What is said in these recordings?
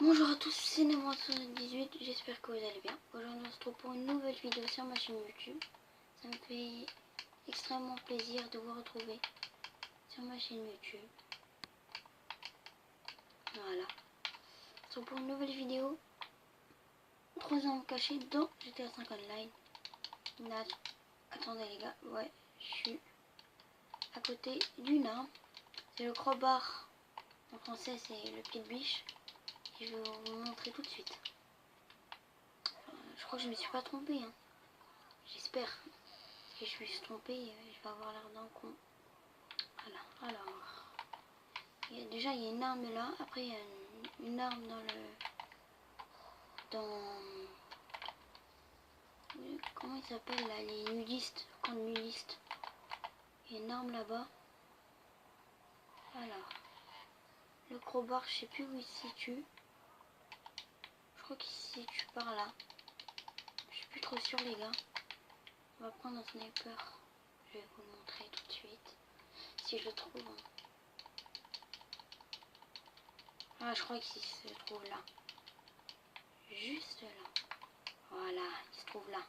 Bonjour à tous, c'est Némo78, j'espère que vous allez bien. Aujourd'hui on se retrouve pour une nouvelle vidéo sur ma chaîne YouTube. Ça me fait extrêmement plaisir de vous retrouver sur ma chaîne YouTube. Voilà. On se retrouve pour une nouvelle vidéo. 3 armes cachées dans GTA 5 Online. Là, attendez les gars, ouais, je suis à côté d'une arme. C'est le crowbar, en français c'est le pied de biche. Et je vais vous montrer tout de suite. Je crois que je me suis pas trompée, hein. J'espère que je me suis trompée, je vais avoir l'air d'un con. Voilà, alors. Déjà il y a une arme là, après il y a une arme dans comment il s'appelle là, les nudistes, le camp de nudistes. Il y a une arme là-bas. Alors. Le crowbar, je sais plus où il se situe. Je crois qu'il se situe par là. Je suis plus trop sûr les gars. On va prendre un sniper. Je vais vous le montrer tout de suite. Si je le trouve. Ah, je crois qu'il se trouve là. Juste là. Voilà, il se trouve là.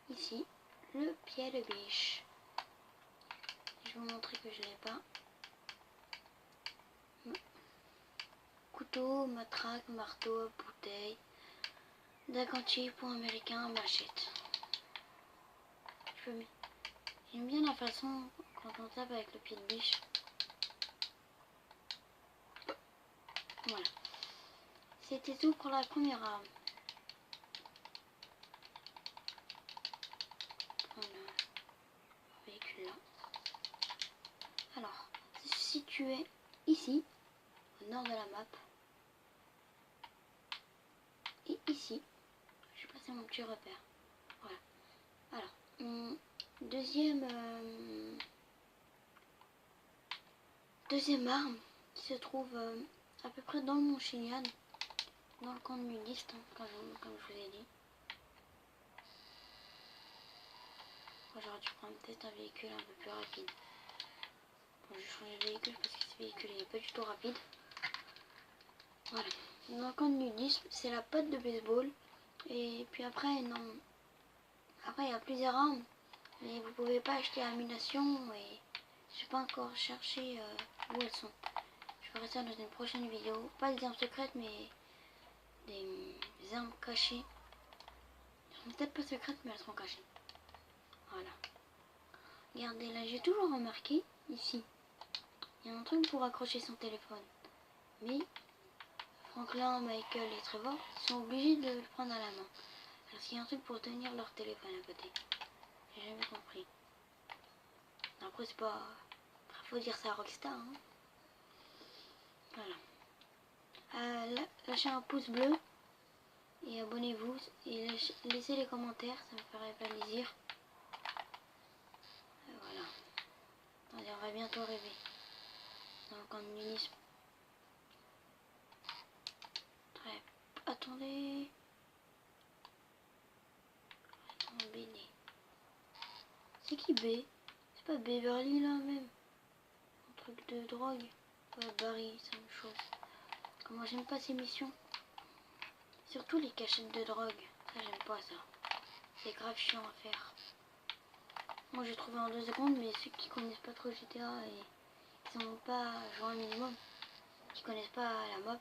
Ici, le pied de biche. Je vais vous montrer que je l'ai pas. Couteau, matraque, marteau, bouteille. Dagantier, point américain, machette. J'aime bien la façon quand on tape avec le pied de biche. Voilà. C'était tout pour la première arme. On a un véhicule là. Alors, c'est situé ici, au nord de la map. Et ici, je vais passer mon petit repère. Voilà. Alors, deuxième arme qui se trouve à peu près dans le mont Chiliad, dans le camp de nudistes, hein, comme je vous ai dit. J'aurais dû prendre peut-être un véhicule un peu plus rapide. Bon, je vais changer de véhicule parce que ce véhicule n'est pas du tout rapide. Voilà. Dans le camp de nudisme, c'est la patte de baseball. Et puis après, non. Après, il y a plusieurs armes. Mais vous pouvez pas acheter à munitions. Et j'ai pas encore cherché où elles sont. Je ferai ça dans une prochaine vidéo. Pas des armes secrètes, mais des armes cachées. Elles sont peut-être pas secrètes, mais elles sont cachées. Voilà. Regardez, là, j'ai toujours remarqué, ici, il y a un truc pour accrocher son téléphone. Mais Franklin, Michael et Trevor sont obligés de le prendre à la main. Parce qu'il y a un truc pour tenir leur téléphone à côté. J'ai jamais compris. Après, c'est pas... Après, faut dire ça à Rockstar, hein. Voilà. Lâchez un pouce bleu. Et abonnez-vous. Et laissez les commentaires, ça me ferait plaisir. Et voilà. Attendez, on va bientôt rêver. Dans le camp de nudisme. Très... Attendez... BD. C'est qui B? C'est pas Beverly là même. Un truc de drogue. Ouais, Barry, c'est la même chose. Comment j'aime pas ces missions. Surtout les cachettes de drogue. Ça j'aime pas ça. C'est grave chiant à faire. Moi j'ai trouvé en 2 secondes, mais ceux qui connaissent pas trop GTA et qui n'ont pas joué un minimum, qui connaissent pas la map,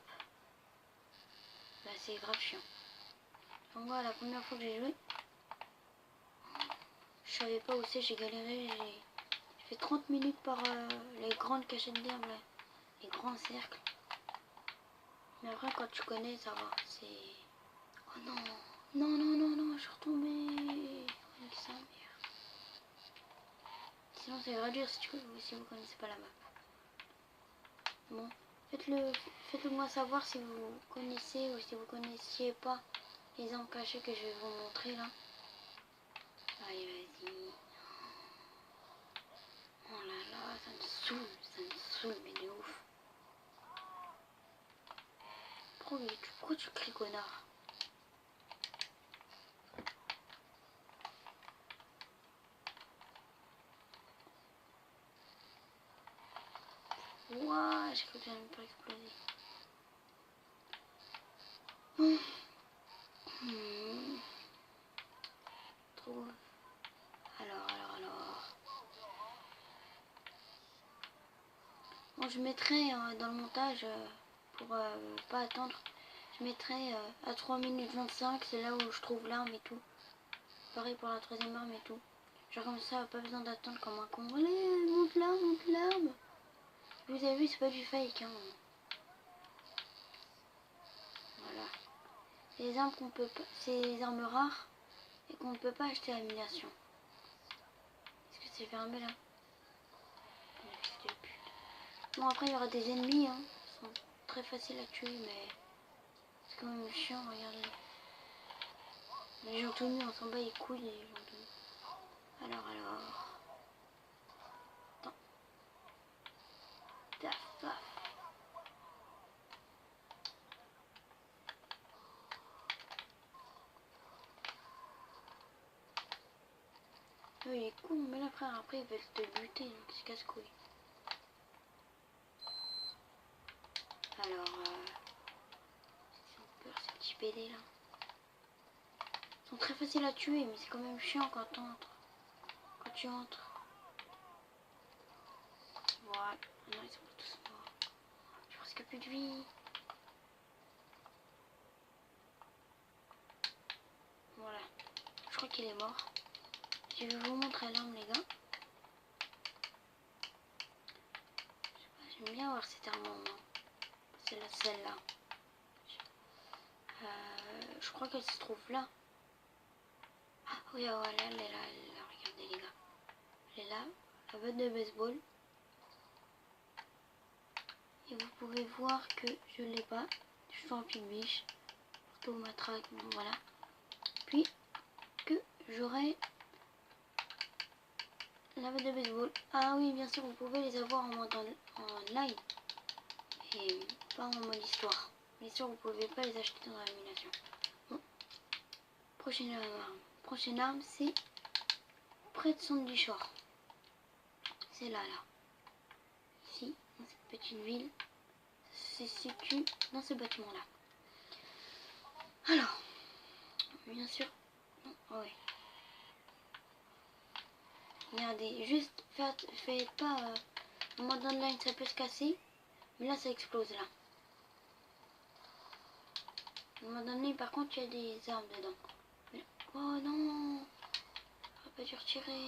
bah c'est grave chiant. Donc voilà, la première fois que j'ai joué, je savais pas où c'est, j'ai galéré, j'ai fait 30 minutes par les grandes cachettes d'herbe, les grands cercles. Mais après quand tu connais, ça va, c'est... Oh non, non, non, non, non, je suis retombée. Ça, merde. Sinon c'est grave dur si vous connaissez pas la map. Bon, faites-le moi savoir si vous connaissez ou si vous connaissiez pas les armes cachées que je vais vous montrer là. Allez, vas-y. Oh là là, ça me saoule, mais de ouf. Pourquoi tu cries, connard? Ouah, j'ai cru que j'allais me faire exploser. je mettrai dans le montage, pour pas attendre, je mettrai à 3 minutes 25, c'est là où je trouve l'arme et tout. Pareil pour la troisième arme et tout. Genre comme ça, pas besoin d'attendre comme un con. Allez, monte l'arme. Vous avez vu, c'est pas du fake, hein. Voilà. C'est les armes qu'on peut pas, c'est les armes rares et qu'on ne peut pas acheter à l'émulation. Est-ce que c'est fermé là? Bon, après il y aura des ennemis, hein. Ils sont très faciles à tuer, mais c'est quand même chiant, regardez. Les gens tout nus, on s'en bat les couilles, les gens tout nus. Alors. Attends. Paf. Oh, il est con, mais là frère, après ils veulent te buter, donc c'est casse-couille. Alors, ils ont peur ces petits PD là. Ils sont très faciles à tuer, mais c'est quand même chiant quand tu entres. Voilà. Non, ils sont pas tous morts. J'ai presque plus de vie. Voilà. Je crois qu'il est mort. Je vais vous montrer l'arme, les gars. J'aime bien voir cette arme en main. C'est celle-là. Je crois qu'elle se trouve là. Ah oui, voilà, elle est là. Regardez, les gars. Elle est là. La botte de baseball. Et vous pouvez voir que je l'ai pas. Je suis en pique-biche. Marteau, matraque, bon, voilà. Puis que j'aurai la botte de baseball. Ah oui, bien sûr, vous pouvez les avoir en mode online. Et pas en mode histoire. Bien sûr, vous pouvez pas les acheter dans l'émulation. Bon. Prochaine arme, c'est près de Sandy Shore. C'est là. Ici, dans cette petite ville. Se situe dans ce bâtiment-là. Alors, bien sûr. Non, oh ouais. Regardez, juste faites pas en mode online, ça peut se casser. Mais là, ça explose là. En mode online, par contre, il y a des armes dedans. Mais, oh non, j'aurais pas dû retirer.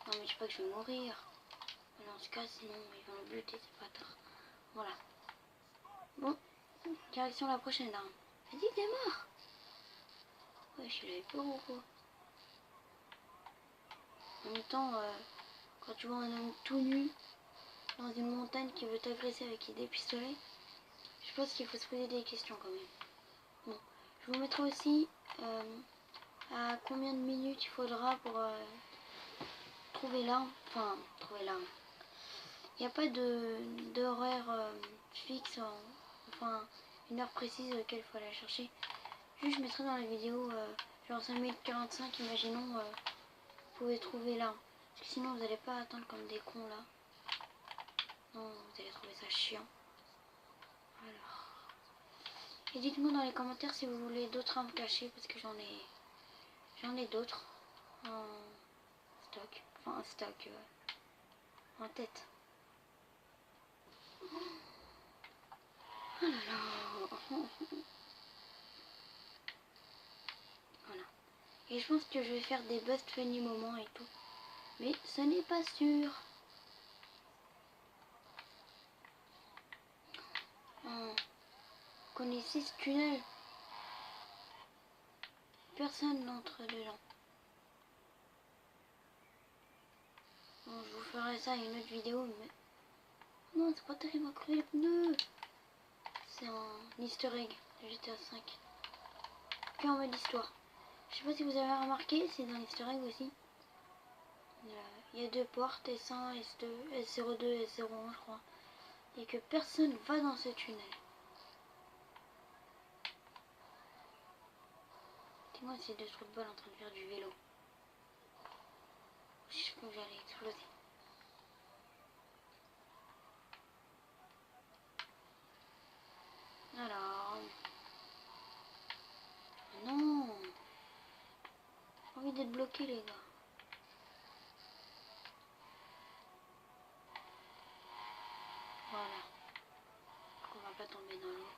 Non, mais je sais pas que je vais mourir. Mais dans ce cas, sinon, ils vont le buter, c'est pas tard. Voilà. Bon, direction la prochaine arme. J'ai dit que t'es mort. Ouais, je l'avais peur ou quoi? En même temps, quand tu vois un homme tout nu dans une montagne qui veut t'agresser avec des pistolets, je pense qu'il faut se poser des questions quand même. Bon, je vous mettrai aussi à combien de minutes il faudra pour trouver l'arme. Enfin, trouver l'arme. Il n'y a pas d'horaire fixe, enfin une heure précise auquel il faut aller chercher. Juste je mettrai dans la vidéo genre 5 minutes 45, imaginons, vous pouvez trouver l'arme. Parce que sinon vous n'allez pas attendre comme des cons là. Non, vous allez trouver ça chiant. Alors. Et dites-moi dans les commentaires si vous voulez d'autres armes cachées parce que j'en ai d'autres en stock. Enfin en stock en tête. Oh là là. Voilà. Et je pense que je vais faire des best funny moments et tout. Mais ce n'est pas sûr. Vous connaissez ce tunnel? Personne n'entre dedans. Bon, je vous ferai ça une autre vidéo, mais... Non, c'est pas terrible à crever les pneus. C'est un easter egg de GTA 5. Puis en mode histoire. Je sais pas si vous avez remarqué, c'est dans l'easter egg aussi. Il y a deux portes, S1, S2, S02, S01 je crois. Et que personne va dans ce tunnel. Dis-moi ces deux trous de balle en train de faire du vélo. Je sais que j'allais exploser. Alors... Non. Ok les gars. Voilà. On va pas tomber dans l'eau.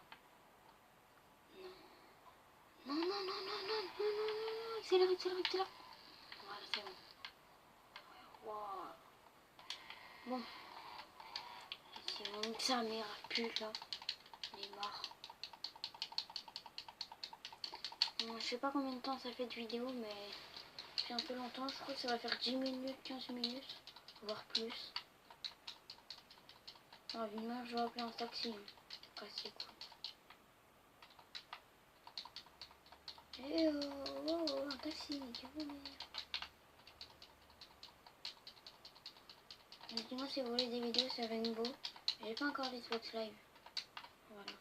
Non. Non, non, non, non, non, non, non, non, non. Accélère, accélère, accélère. Voilà, c'est bon. Wow. Bon. C'est mon mixeur m'ira plus là. Il est mort. Bon, je sais pas combien de temps ça fait de vidéo, mais c'est un peu longtemps. Je crois que ça va faire 10 minutes, 15 minutes, voire plus. Ah, évidemment, je vais appeler un taxi. Ah, c'est cool. Eh oh, oh, oh, un taxi, que vous voulez. Dis-moi si vous voulez des vidéos sur Rainbow. J'ai pas encore l'Xbox Live. Voilà.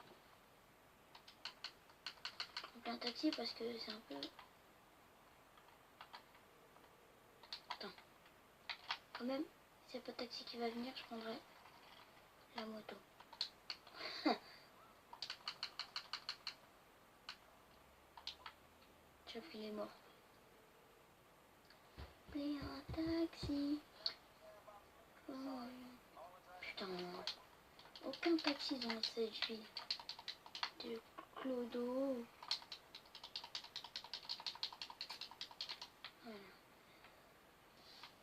On appelle un taxi parce que c'est un peu... Attends. Quand même, s'il n'y a pas de taxi qui va venir, je prendrai la moto. Sauf qu'il est mort. Appelez un taxi. Oh. Putain, aucun taxi dans cette ville. De Clodo. Voilà.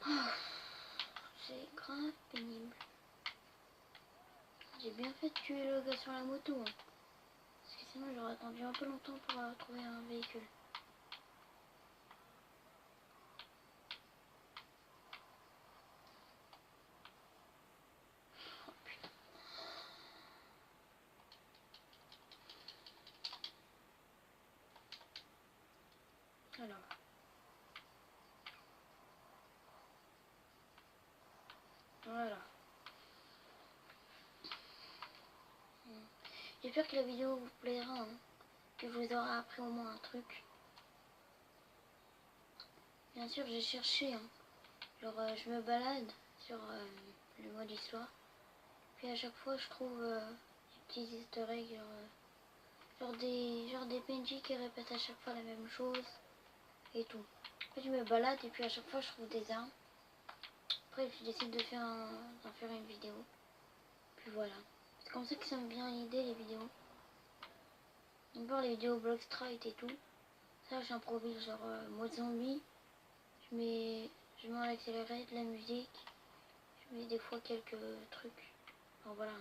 Oh, c'est grave pénible. J'ai bien fait de tuer le gars sur la moto. Hein. Parce que sinon j'aurais attendu un peu longtemps pour trouver un véhicule. Oh putain. Alors. Voilà. J'espère que la vidéo vous plaira. Hein. Que vous aurez appris au moins un truc. Bien sûr, j'ai cherché. Hein. Genre, je me balade sur le mode histoire. Puis à chaque fois, je trouve des petits easter eggs. Genre des PNJ qui répètent à chaque fois la même chose. Et tout. En fait, je me balade et puis à chaque fois, je trouve des armes. Après, je décide de d'en faire une vidéo. Puis voilà. C'est comme ça que ça me vient l'idée, les vidéos. Encore les vidéos Blockstrike et tout. Ça, j'improvise genre mode zombie. Je mets en accéléré de la musique. Je mets des fois quelques trucs. Enfin voilà.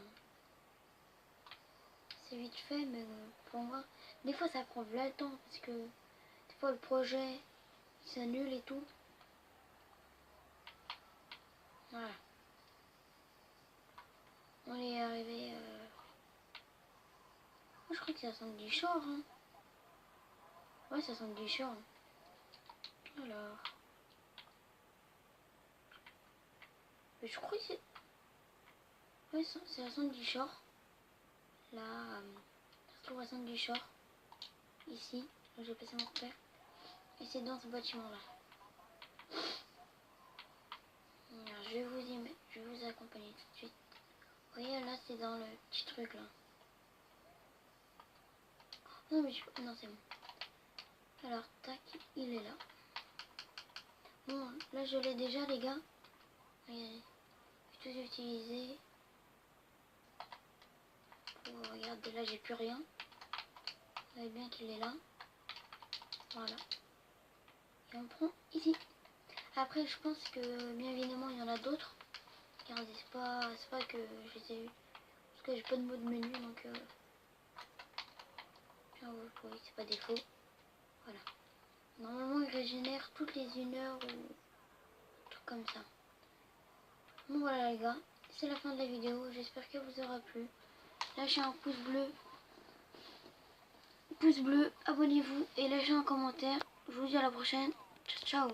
C'est vite fait, mais pour moi, des fois ça prend le temps parce que des fois le projet s'annule et tout. Voilà. On est arrivé. Moi, je crois que c'est à Sandy Shore. Hein. Ouais, c'est à Sandy Shore. Alors. Mais je crois que c'est. Ouais, c'est à Sandy Shore. Là, ça se trouve à Sandy Shore. Ici, où j'ai passé mon repère. Et c'est dans ce bâtiment-là. Je vais vous accompagner tout de suite. Vous voyez, là, c'est dans le petit truc, là. Non, mais non, c'est bon. Alors, tac, il est là. Bon, là, je l'ai déjà, les gars. Regardez. Je vais tout utiliser. Pour regarder, là, j'ai plus rien. Vous voyez bien qu'il est là. Voilà. Et on prend ici. Après, je pense que, bien évidemment, il y en a d'autres. Regardez, c'est pas que je les ai eu. Parce que j'ai pas de mode menu, donc... oui, c'est pas des faux. Voilà. Normalement, il régénère toutes les 1 heure ou un truc comme ça. Bon, voilà, les gars. C'est la fin de la vidéo. J'espère qu'elle vous aura plu. Lâchez un pouce bleu. Abonnez-vous et lâchez un commentaire. Je vous dis à la prochaine. Ciao, ciao.